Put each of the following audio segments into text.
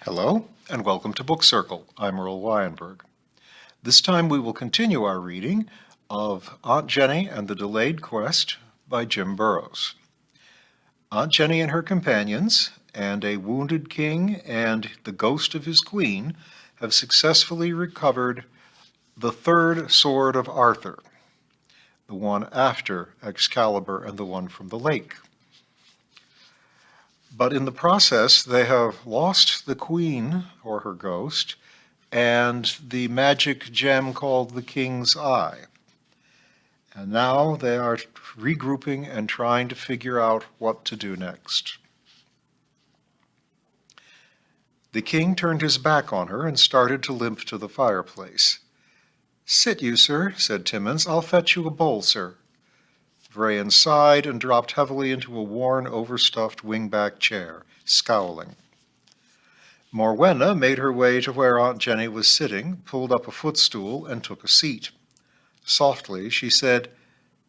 Hello, and welcome to Book Circle. I'm Earl Weinberg. This time we will continue our reading of Aunt Jenny and the Delayed Quest by Jim Burroughs. Aunt Jenny and her companions, and a wounded king and the ghost of his queen, have successfully recovered the third sword of Arthur, the one after Excalibur and the one from the lake. But in the process, they have lost the queen, or her ghost, and the magic gem called the King's Eye. And now they are regrouping and trying to figure out what to do next. The king turned his back on her and started to limp to the fireplace. "Sit you, sir," said Timmins. "I'll fetch you a bowl, sir." Vrain sighed and dropped heavily into a worn, overstuffed wingback chair, scowling. Morwenna made her way to where Aunt Jenny was sitting, pulled up a footstool, and took a seat. Softly she said,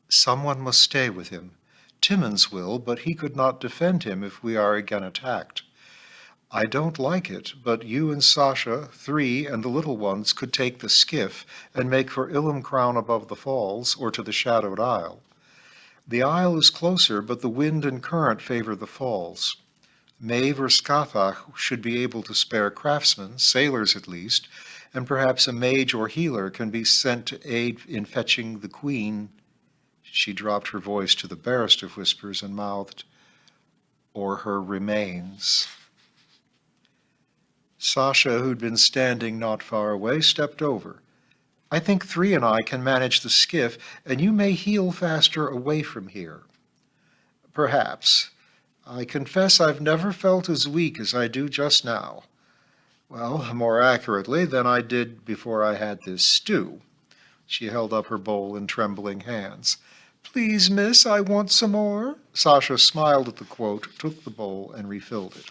"Someone must stay with him. Timmins will, but he could not defend him if we are again attacked. I don't like it, but you and Sasha, three, and the little ones could take the skiff and make for Illumcrown above the falls, or to the Shadowed Isle. The isle is closer, but the wind and current favor the falls. Maeve or Scathach should be able to spare craftsmen, sailors at least, and perhaps a mage or healer can be sent to aid in fetching the queen." She dropped her voice to the barest of whispers and mouthed, "or her remains." Sasha, who'd been standing not far away, stepped over. "I think three and I can manage the skiff, and you may heal faster away from here." "Perhaps. I confess I've never felt as weak as I do just now. Well, more accurately than I did before I had this stew." She held up her bowl in trembling hands. "Please, miss, I want some more." Sasha smiled at the quote, took the bowl, and refilled it.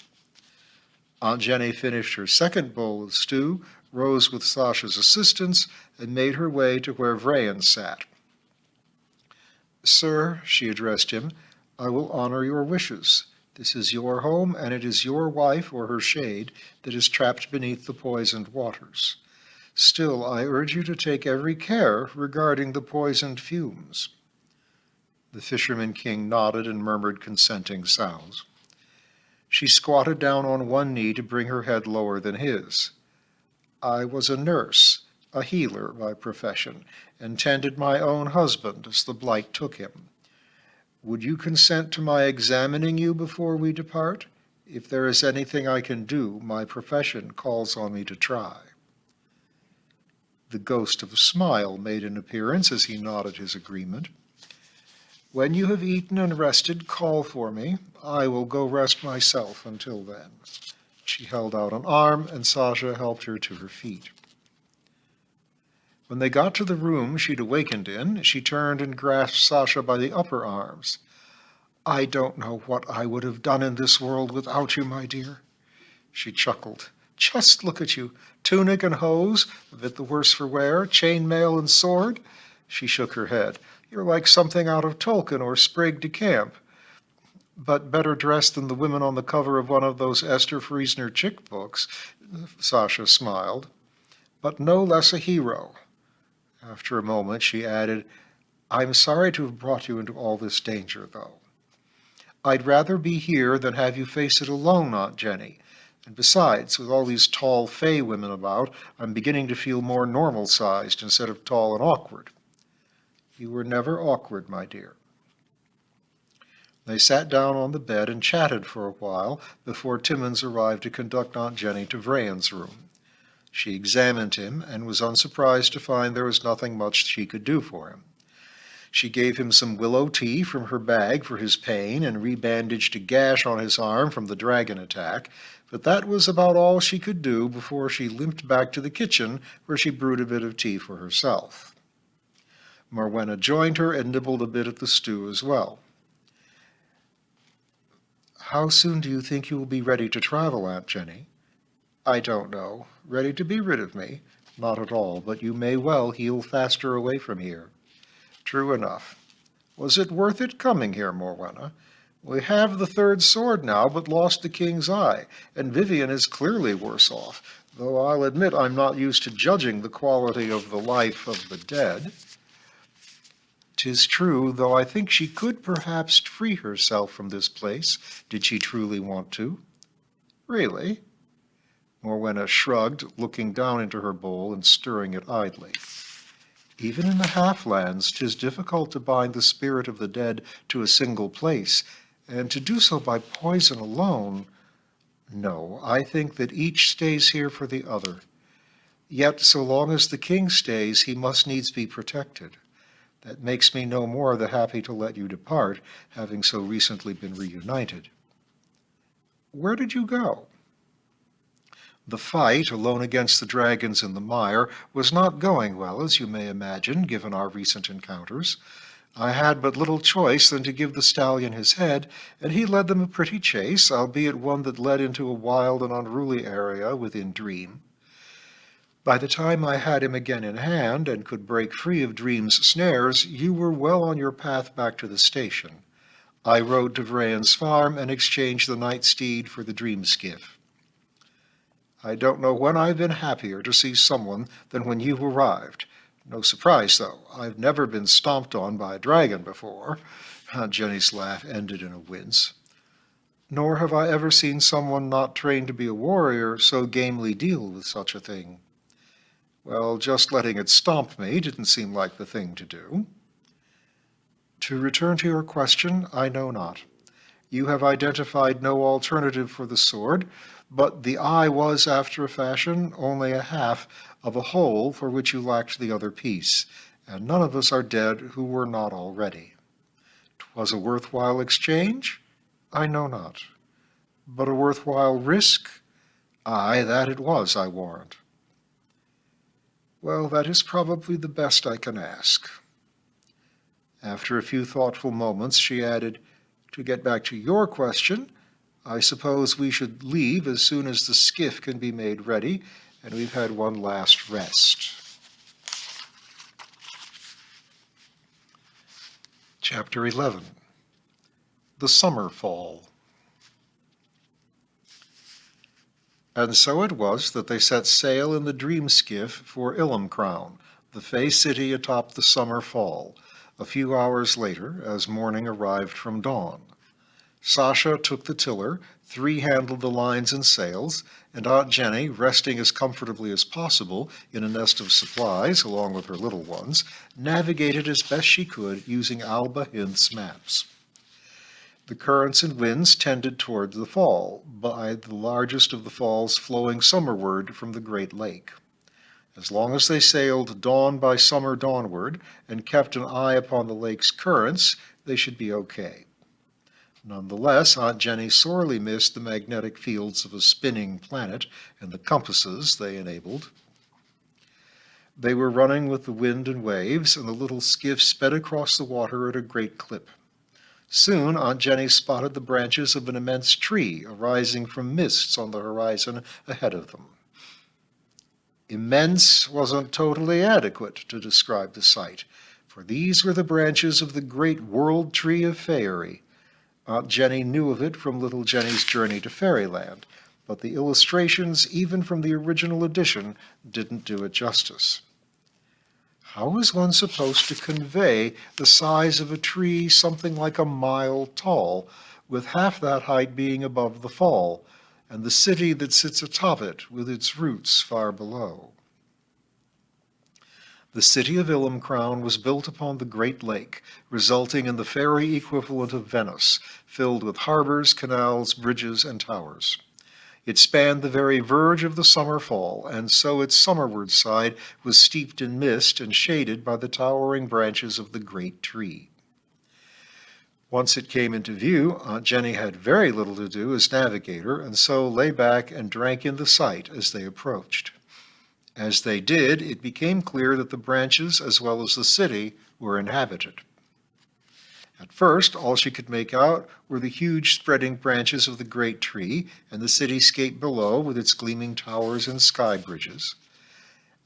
Aunt Jenny finished her second bowl of stew, rose with Sasha's assistance, and made her way to where Vrain sat. "Sir," she addressed him, "I will honor your wishes. This is your home, and it is your wife or her shade that is trapped beneath the poisoned waters. Still, I urge you to take every care regarding the poisoned fumes." The fisherman king nodded and murmured consenting sounds. She squatted down on one knee to bring her head lower than his. "I was a nurse, a healer by profession, and tended my own husband as the blight took him. Would you consent to my examining you before we depart? If there is anything I can do, my profession calls on me to try." The ghost of a smile made an appearance as he nodded his agreement. "When you have eaten and rested, call for me. I will go rest myself until then." She held out an arm, and Sasha helped her to her feet. When they got to the room she'd awakened in, she turned and grasped Sasha by the upper arms. "I don't know what I would have done in this world without you, my dear." She chuckled. "Just look at you, tunic and hose, a bit the worse for wear, chainmail and sword." She shook her head. "You're like something out of Tolkien or Sprague de Camp, but better dressed than the women on the cover of one of those Esther Friesner chick books." Sasha smiled. "But no less a hero." After a moment she added, "I'm sorry to have brought you into all this danger, though. I'd rather be here than have you face it alone, Aunt Jenny. And besides, with all these tall Fae women about, I'm beginning to feel more normal-sized instead of tall and awkward." "You were never awkward, my dear." They sat down on the bed and chatted for a while before Timmins arrived to conduct Aunt Jenny to Vrain's room. She examined him and was unsurprised to find there was nothing much she could do for him. She gave him some willow tea from her bag for his pain and rebandaged a gash on his arm from the dragon attack, but that was about all she could do before she limped back to the kitchen, where she brewed a bit of tea for herself. Morwenna joined her and nibbled a bit at the stew as well. "How soon do you think you will be ready to travel, Aunt Jenny?" "I don't know. Ready to be rid of me? Not at all, but you may well heal faster away from here." "True enough. Was it worth it coming here, Morwenna? We have the third sword now, but lost the king's eye, and Vivian is clearly worse off, though I'll admit I'm not used to judging the quality of the life of the dead. 'Tis true, though I think she could perhaps free herself from this place, did she truly want to. Really? Morwenna shrugged, looking down into her bowl and stirring it idly. Even in the Halflands, 'tis difficult to bind the spirit of the dead to a single place, and to do so by poison alone. No, I think that each stays here for the other. Yet, so long as the king stays, he must needs be protected. That makes me no more the happy to let you depart, having so recently been reunited. Where did you go? The fight, alone against the dragons in the mire, was not going well, as you may imagine, given our recent encounters. I had but little choice than to give the stallion his head, and he led them a pretty chase, albeit one that led into a wild and unruly area within Dream. By the time I had him again in hand and could break free of Dream's snares, you were well on your path back to the station. I rode to Vrayan's farm and exchanged the night steed for the Dream skiff. I don't know when I've been happier to see someone than when you arrived. No surprise, though. I've never been stomped on by a dragon before. Aunt Jenny's laugh ended in a wince. Nor have I ever seen someone not trained to be a warrior so gamely deal with such a thing. Well, just letting it stomp me didn't seem like the thing to do. To return to your question, I know not. You have identified no alternative for the sword, but the eye was, after a fashion, only a half of a whole for which you lacked the other piece, and none of us are dead who were not already. 'Twas a worthwhile exchange? I know not. But a worthwhile risk? Aye, that it was, I warrant. Well, that is probably the best I can ask. After a few thoughtful moments, she added, to get back to your question, I suppose we should leave as soon as the skiff can be made ready, and we've had one last rest. Chapter 11. The Summer Fall. And so it was that they set sail in the dream skiff for Illumcrown, the Fae city atop the summer fall, a few hours later as morning arrived from dawn. Sasha took the tiller, three-handled the lines and sails, and Aunt Jenny, resting as comfortably as possible in a nest of supplies along with her little ones, navigated as best she could using Alba Hinth's maps. The currents and winds tended toward the fall, by the largest of the falls flowing summerward from the Great Lake. As long as they sailed dawn by summer dawnward and kept an eye upon the lake's currents, they should be okay. Nonetheless, Aunt Jenny sorely missed the magnetic fields of a spinning planet and the compasses they enabled. They were running with the wind and waves, and the little skiff sped across the water at a great clip. Soon Aunt Jenny spotted the branches of an immense tree arising from mists on the horizon ahead of them. Immense wasn't totally adequate to describe the sight, for these were the branches of the great world tree of Faerie. Aunt Jenny knew of it from little Jenny's journey to Fairyland, but the illustrations, even from the original edition, didn't do it justice. How is one supposed to convey the size of a tree something like a mile tall, with half that height being above the fall, and the city that sits atop it with its roots far below? The city of Illumcrown was built upon the Great Lake, resulting in the fairy equivalent of Venice, filled with harbors, canals, bridges, and towers. It spanned the very verge of the summer fall, and so its summerward side was steeped in mist and shaded by the towering branches of the great tree. Once it came into view, Aunt Jenny had very little to do as navigator, and so lay back and drank in the sight as they approached. As they did, it became clear that the branches, as well as the city, were inhabited. At first, all she could make out were the huge spreading branches of the great tree and the cityscape below with its gleaming towers and sky bridges.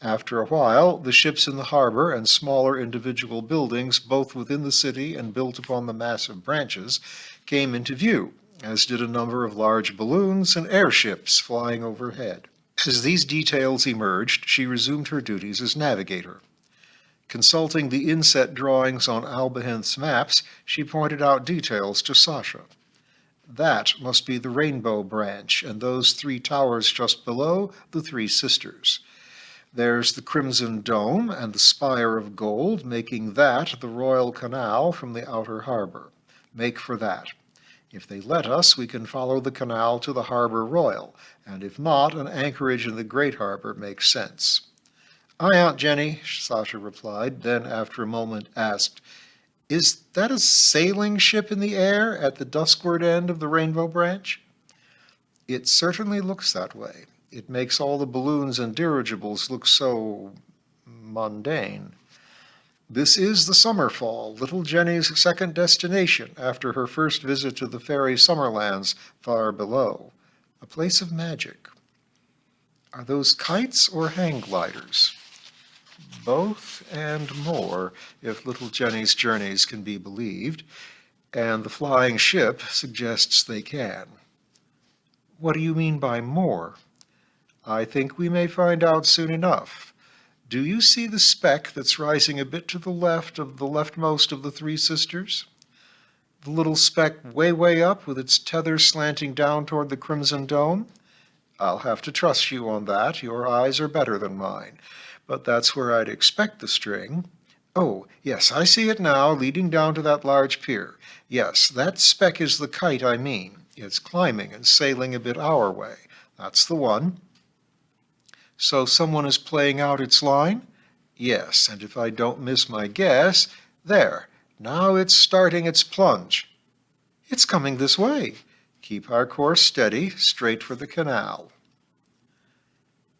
After a while, the ships in the harbor and smaller individual buildings, both within the city and built upon the massive branches, came into view, as did a number of large balloons and airships flying overhead. As these details emerged, she resumed her duties as navigator. Consulting the inset drawings on Albahinth's maps, she pointed out details to Sasha. That must be the Rainbow Branch, and those 3 towers just below, the 3 sisters. There's the Crimson Dome and the Spire of Gold, making that the Royal Canal from the outer harbor. Make for that. If they let us, we can follow the canal to the Harbor Royal, and if not, an anchorage in the Great Harbor makes sense. Aye, Aunt Jenny, Sasha replied, then after a moment asked, Is that a sailing ship in the air at the duskward end of the Rainbow Branch? It certainly looks that way. It makes all the balloons and dirigibles look so mundane. This is the Summerfall, little Jenny's second destination after her first visit to the Faerie Summerlands far below. A place of magic. Are those kites or hang gliders? Both and more, if little Jenny's journeys can be believed, and the flying ship suggests they can. What do you mean by more? I think we may find out soon enough. Do you see the speck that's rising a bit to the left of the leftmost of the 3 sisters? The little speck way up with its tether slanting down toward the Crimson Dome? I'll have to trust you on that. Your eyes are better than mine. But that's where I'd expect the string. Oh, yes, I see it now, leading down to that large pier. Yes, that speck is the kite I mean. It's climbing and sailing a bit our way. That's the one. So someone is playing out its line? Yes, and if I don't miss my guess, there, now it's starting its plunge. It's coming this way. Keep our course steady, straight for the canal.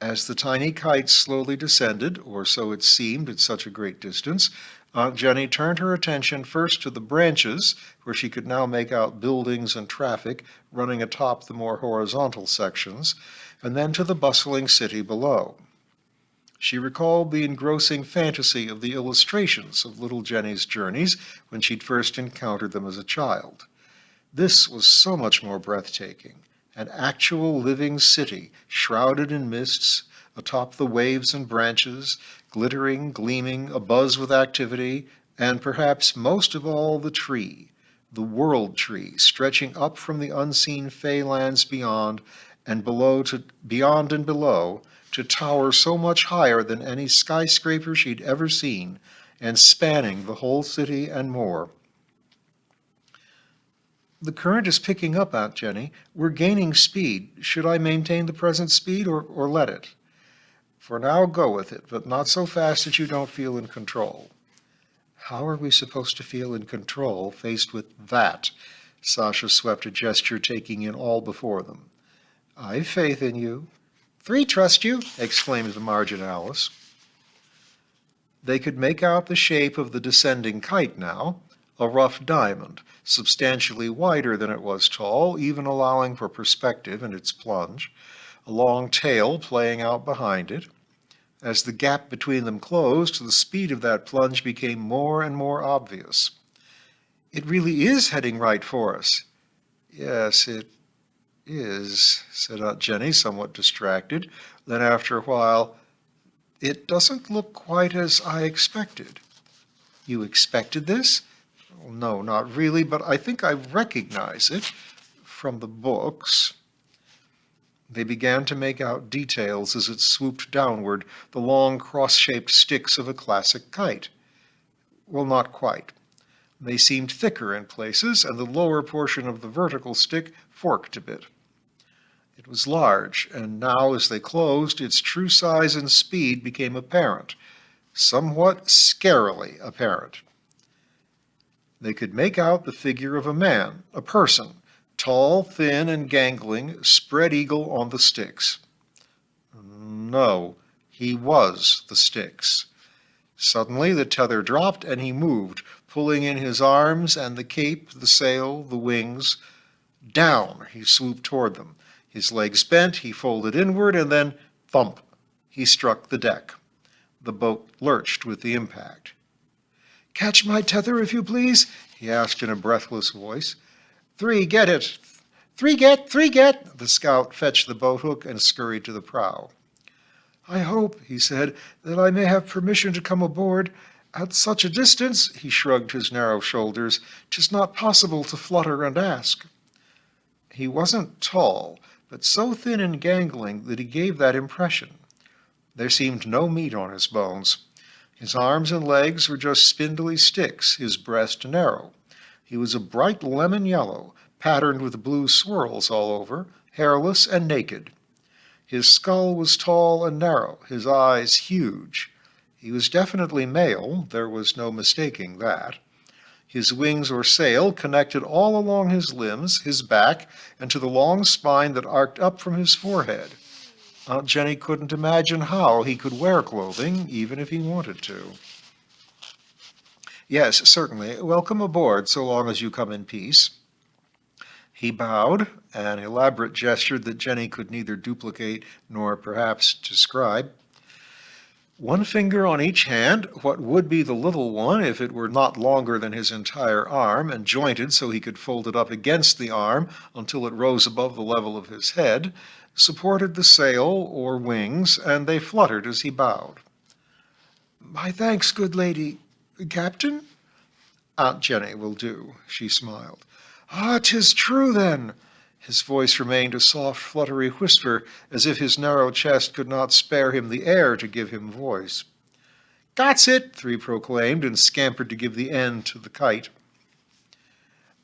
As the tiny kite slowly descended, or so it seemed at such a great distance, Aunt Jenny turned her attention first to the branches, where she could now make out buildings and traffic running atop the more horizontal sections, and then to the bustling city below. She recalled the engrossing fantasy of the illustrations of little Jenny's journeys when she'd first encountered them as a child. This was so much more breathtaking. An actual living city, shrouded in mists, atop the waves and branches, glittering, gleaming, abuzz with activity, and perhaps most of all the tree, the world tree, stretching up from the unseen fey lands beyond and below to tower so much higher than any skyscraper she'd ever seen, and spanning the whole city and more. The current is picking up, Aunt Jenny. We're gaining speed. Should I maintain the present speed or let it? For now, go with it, but not so fast that you don't feel in control. How are we supposed to feel in control faced with that? Sasha swept a gesture, taking in all before them. I've faith in you. 3 trust you, exclaimed the marginalis. They could make out the shape of the descending kite now, a rough diamond, substantially wider than it was tall, even allowing for perspective in its plunge, a long tail playing out behind it. As the gap between them closed, the speed of that plunge became more and more obvious. It really is heading right for us. Yes, it is, said Aunt Jenny, somewhat distracted. Then after a while, it doesn't look quite as I expected. You expected this? Well, no, not really, but I think I recognize it from the books. They began to make out details as it swooped downward, the long cross-shaped sticks of a classic kite. Well, not quite. They seemed thicker in places, and the lower portion of the vertical stick forked a bit. It was large, and now as they closed, its true size and speed became apparent, somewhat scarily apparent. They could make out the figure of a man, a person, tall, thin, and gangling, spread eagle on the sticks. No, he was the sticks. Suddenly the tether dropped, and he moved, pulling in his arms and the cape, the sail, the wings. Down he swooped toward them. His legs bent, he folded inward, and then, thump, he struck the deck. The boat lurched with the impact. "Catch my tether, if you please," he asked in a breathless voice. "Three, get it! Three, get!" The scout fetched the boat-hook and scurried to the prow. "I hope," he said, "that I may have permission to come aboard. At such a distance," he shrugged his narrow shoulders, "'tis not possible to flutter and ask." He wasn't tall, but so thin and gangling that he gave that impression. There seemed no meat on his bones. His arms and legs were just spindly sticks, his breast narrow. He was a bright lemon yellow, patterned with blue swirls all over, hairless and naked. His skull was tall and narrow, his eyes huge. He was definitely male, there was no mistaking that. His wings or sail connected all along his limbs, his back, and to the long spine that arced up from his forehead. Aunt Jenny couldn't imagine how he could wear clothing, even if he wanted to. "Yes, certainly. Welcome aboard, so long as you come in peace." He bowed, an elaborate gesture that Jenny could neither duplicate nor perhaps describe. One finger on each hand, what would be the little one if it were not longer than his entire arm and jointed so he could fold it up against the arm until it rose above the level of his head, supported the sail or wings, and they fluttered as he bowed. "My thanks, good lady. Captain?" "Aunt Jenny will do," she smiled. "Ah, 'tis true, then." His voice remained a soft, fluttery whisper, as if his narrow chest could not spare him the air to give him voice. "That's it," Three proclaimed, and scampered to give the end to the kite.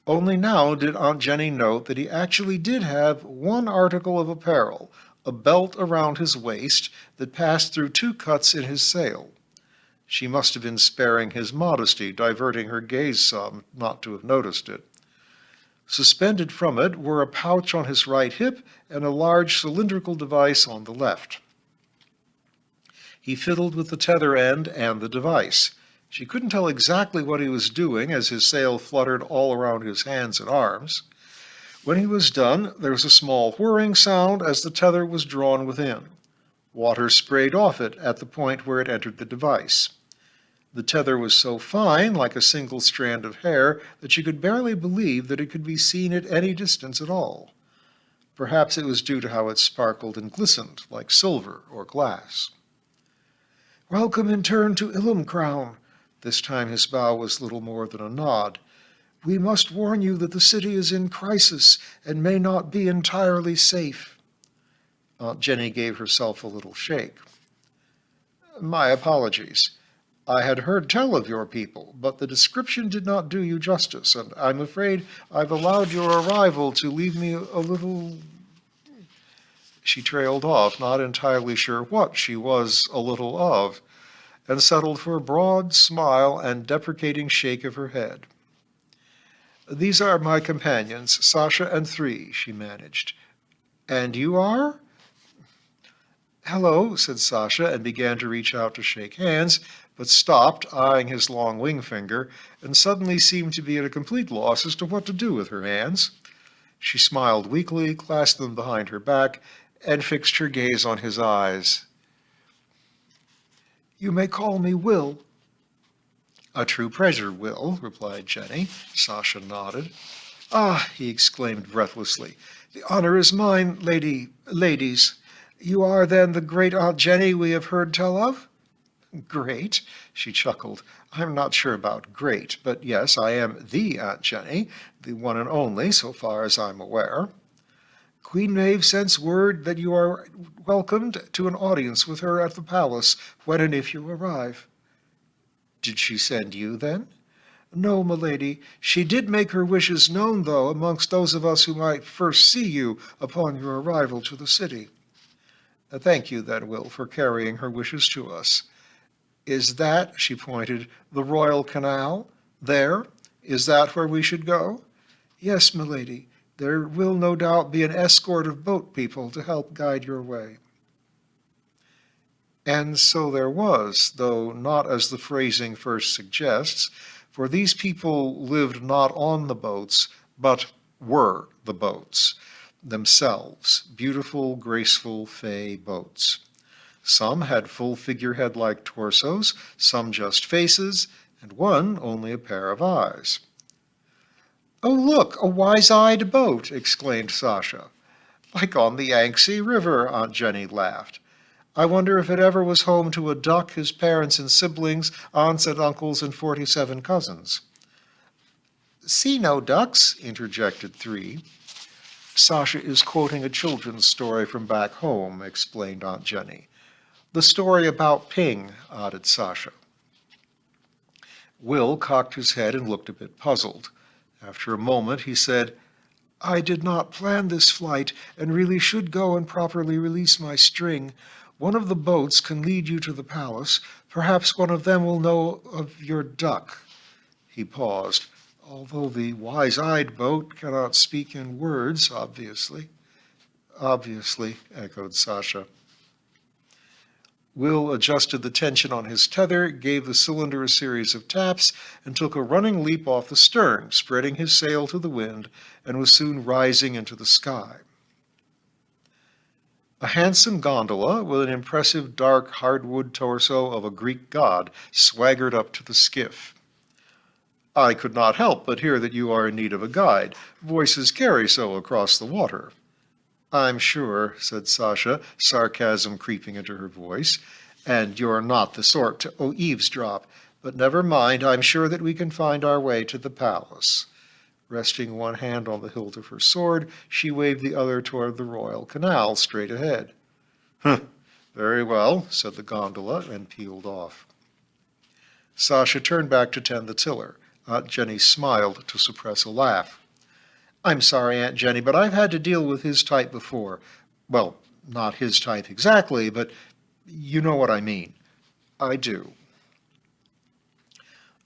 Only now did Aunt Jenny note that he actually did have one article of apparel, a belt around his waist that passed through two cuts in his sail. She must have been sparing his modesty, diverting her gaze some, not to have noticed it. Suspended from it were a pouch on his right hip and a large cylindrical device on the left. He fiddled with the tether end and the device. She couldn't tell exactly what he was doing as his sail fluttered all around his hands and arms. When he was done, there was a small whirring sound as the tether was drawn within. Water sprayed off it at the point where it entered the device. The tether was so fine, like a single strand of hair, that she could barely believe that it could be seen at any distance at all. Perhaps it was due to how it sparkled and glistened, like silver or glass. "Welcome in turn to Illumcrown." This time his bow was little more than a nod. "We must warn you that the city is in crisis and may not be entirely safe." Aunt Jenny gave herself a little shake. "My apologies. I had heard tell of your people, but the description did not do you justice, and I'm afraid I've allowed your arrival to leave me a little—" She trailed off, not entirely sure what she was a little of, and settled for a broad smile and deprecating shake of her head. "These are my companions, Sasha and Three," she managed. "And you are?" "Hello," said Sasha, and began to reach out to shake hands, but stopped, eyeing his long wing finger, and suddenly seemed to be at a complete loss as to what to do with her hands. She smiled weakly, clasped them behind her back, and fixed her gaze on his eyes. "You may call me Will." "A true pleasure, Will," replied Jenny. Sasha nodded. "Ah," he exclaimed breathlessly, "the honor is mine, ladies. You are, then, the great Aunt Jenny we have heard tell of?" "Great?" she chuckled. "I'm not sure about great, but yes, I am the Aunt Jenny, the one and only, so far as I'm aware. Queen Maeve sends word that you are welcomed to an audience with her at the palace when and if you arrive." "Did she send you, then?" "No, milady. She did make her wishes known, though, amongst those of us who might first see you upon your arrival to the city." "Thank you, then, Will, for carrying her wishes to us. Is that," she pointed, "the Royal Canal? There? Is that where we should go?" "Yes, milady. There will no doubt be an escort of boat people to help guide your way." And so there was, though not as the phrasing first suggests, for these people lived not on the boats, but were the boats themselves, beautiful, graceful, fey boats. Some had full figurehead-like torsos, some just faces, and one only a pair of eyes. "Oh, look, a wise-eyed boat!" exclaimed Sasha. "Like on the Yangtze River," Aunt Jenny laughed. "I wonder if it ever was home to a duck, his parents and siblings, aunts and uncles, and 47 cousins." "See no ducks," interjected 3. "Sasha is quoting a children's story from back home," explained Aunt Jenny. "The story about Ping," added Sasha. Will cocked his head and looked a bit puzzled. After a moment he said, "I did not plan this flight and really should go and properly release my string. One of the boats can lead you to the palace. Perhaps one of them will know of your duck." He paused. "Although the wise-eyed boat cannot speak in words, obviously." "Obviously," echoed Sasha. Will adjusted the tension on his tether, gave the cylinder a series of taps, and took a running leap off the stern, spreading his sail to the wind, and was soon rising into the sky. A handsome gondola with an impressive dark hardwood torso of a Greek god swaggered up to the skiff. "I could not help but hear that you are in need of a guide. Voices carry so across the water." "I'm sure," said Sasha, sarcasm creeping into her voice, "and you're not the sort to eavesdrop. But never mind, I'm sure that we can find our way to the palace." Resting one hand on the hilt of her sword, she waved the other toward the royal canal, straight ahead. "Huh, very well," said the gondola, and peeled off. Sasha turned back to tend the tiller. Aunt Jenny smiled to suppress a laugh. "I'm sorry, Aunt Jenny, but I've had to deal with his type before. Well, not his type exactly, but you know what I mean." "I do."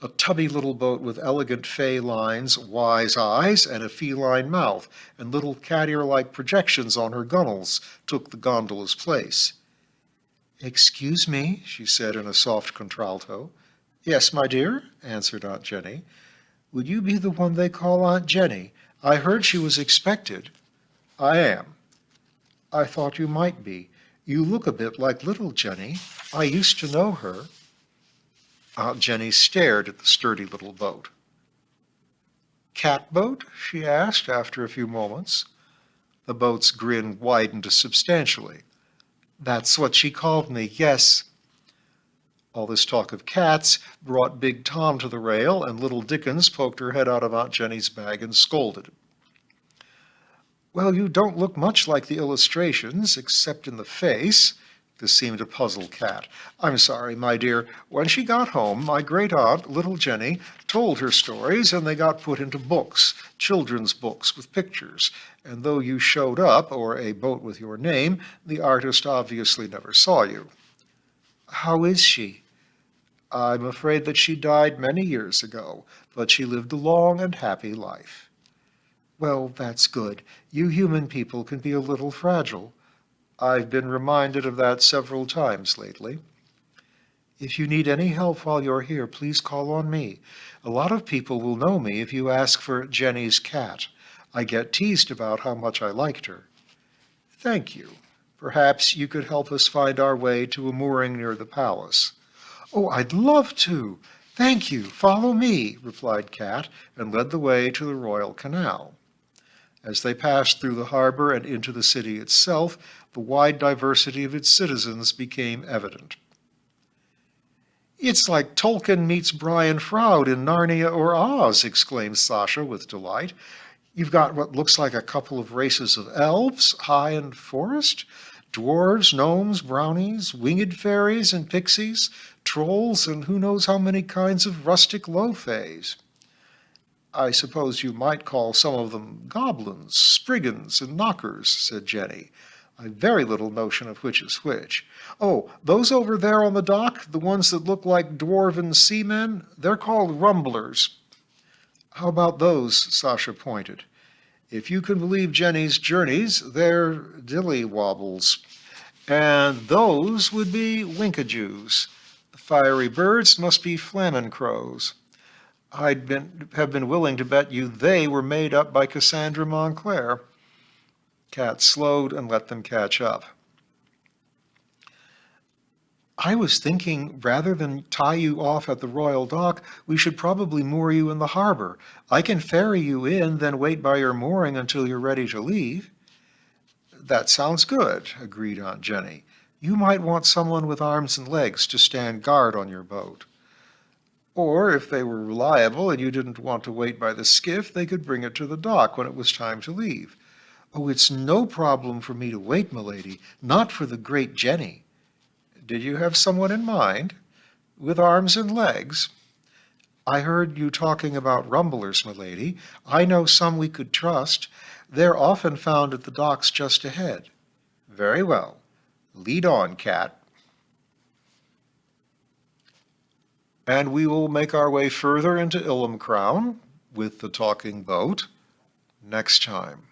A tubby little boat with elegant fey lines, wise eyes, and a feline mouth, and little cat-ear-like projections on her gunnels took the gondola's place. "Excuse me," she said in a soft contralto. "Yes, my dear," answered Aunt Jenny. "Would you be the one they call Aunt Jenny? I heard she was expected." "I am." "I thought you might be. You look a bit like little Jenny. I used to know her." Aunt Jenny stared at the sturdy little boat. "Cat boat?" she asked after a few moments. The boat's grin widened substantially. "That's what she called me, yes." All this talk of cats brought Big Tom to the rail, and little Dickens poked her head out of Aunt Jenny's bag and scolded. "Well, you don't look much like the illustrations, except in the face." This seemed to puzzle Cat. "I'm sorry, my dear. When she got home, my great-aunt, little Jenny, told her stories, and they got put into books, children's books with pictures. And though you showed up, or a boat with your name, the artist obviously never saw you." "How is she?" "I'm afraid that she died many years ago, but she lived a long and happy life." "Well, that's good. You human people can be a little fragile." "I've been reminded of that several times lately." "If you need any help while you're here, please call on me. A lot of people will know me if you ask for Jenny's cat. I get teased about how much I liked her." "Thank you. Perhaps you could help us find our way to a mooring near the palace." "Oh, I'd love to. Thank you. Follow me," replied Cat, and led the way to the Royal Canal. As they passed through the harbor and into the city itself, the wide diversity of its citizens became evident. "It's like Tolkien meets Brian Froud in Narnia or Oz," exclaimed Sasha with delight. "You've got what looks like a couple of races of elves, high and forest, dwarves, gnomes, brownies, winged fairies and pixies, trolls, and who knows how many kinds of rustic low-fays." "I suppose you might call some of them goblins, spriggans, and knockers," said Jenny. "I've very little notion of which is which. Oh, those over there on the dock, the ones that look like dwarven seamen, they're called rumblers." "How about those?" Sasha pointed. "If you can believe Jenny's journeys, they're dilly-wobbles. And those would be winkajoos. The fiery birds must be flamin' crows. Have been willing to bet you they were made up by Cassandra Montclair." Cat slowed and let them catch up. I was thinking rather than tie you off at the royal dock, we should probably moor you in the harbor. I can ferry you in, then wait by your mooring until you're ready to leave. That sounds good, agreed Aunt Jenny. You might want someone with arms and legs to stand guard on your boat. Or if they were reliable and you didn't want to wait by the skiff, they could bring it to the dock when it was time to leave. Oh, it's no problem for me to wait, milady, not for the great Jenny. Did you have someone in mind? With arms and legs? I heard you talking about rumblers, milady. I know some we could trust. They're often found at the docks just ahead. Very well. Lead on, Cat. And we will make our way further into Illumcrown with the talking boat next time.